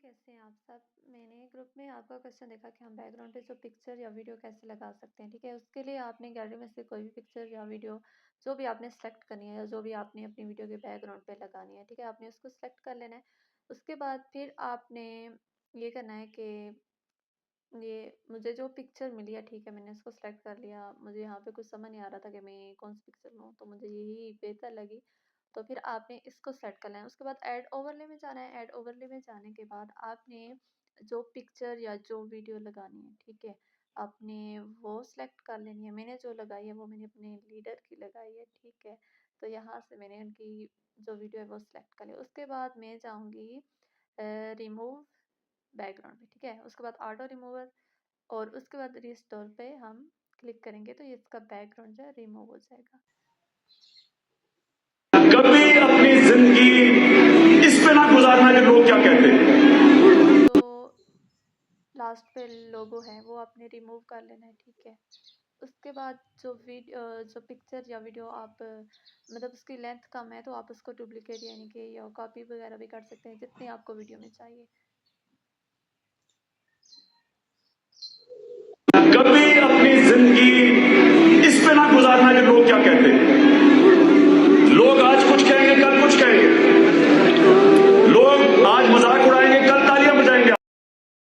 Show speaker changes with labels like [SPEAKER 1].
[SPEAKER 1] कैसे हैं आप सब? मैंने ग्रुप में आपका क्वेश्चन देखा कि हम बैकग्राउंड पे जो पिक्चर या वीडियो कैसे लगा सकते हैं, ठीक है? उसके लिए आपने गैलरी में से कोई भी पिक्चर या वीडियो जो भी आपने सेलेक्ट करनी है या जो भी आपने अपनी वीडियो के बैकग्राउंड पे लगानी है, ठीक है? आपने उसको सेलेक्ट कर लेना है। उसके बाद फिर आपने ये करना है कि ये मुझे जो पिक्चर मिली है, ठीक है, मैंने उसको सेलेक्ट कर लिया। मुझे यहाँ पे कुछ समझ नहीं आ रहा था कि मैं कौन सी पिक्चर लूँ, तो मुझे यही बेहतर लगी। तो फिर आपने इसको सेलेक्ट कर लेना है। उसके बाद ऐड ओवरले में जाना है। ऐड ओवरले में जाने के बाद आपने जो पिक्चर या जो वीडियो लगानी है, ठीक है, आपने वो सेलेक्ट कर लेनी है। मैंने जो लगाई है वो मैंने अपने लीडर की लगाई है, ठीक है। तो यहाँ से मैंने उनकी जो वीडियो है वो सेलेक्ट कर लिया। उसके बाद मैं जाऊँगी रिमूव बैकग्राउंड में, ठीक है। उसके बाद ऑटो रिमूवर और उसके बाद रिस्टोर पे हम क्लिक करेंगे तो ये इसका बैकग्राउंड जो है रिमूव हो जाएगा।
[SPEAKER 2] कभी अपनी जिंदगी इस पे ना गुजारना कि लोग क्या कहते हैं।
[SPEAKER 1] तो लास्ट पे लोगो है वो आपने रिमूव कर लेना है, ठीक है। उसके बाद जो जो पिक्चर या वीडियो आप मतलब उसकी लेंथ कम है तो आप उसको डुप्लीकेट यानी कि या कॉपी वगैरह भी कर सकते हैं जितनी आपको वीडियो में चाहिए।
[SPEAKER 2] कभी अपनी जिंदगी इस पे ना गुजारना कि लोग क्या कहते हैं।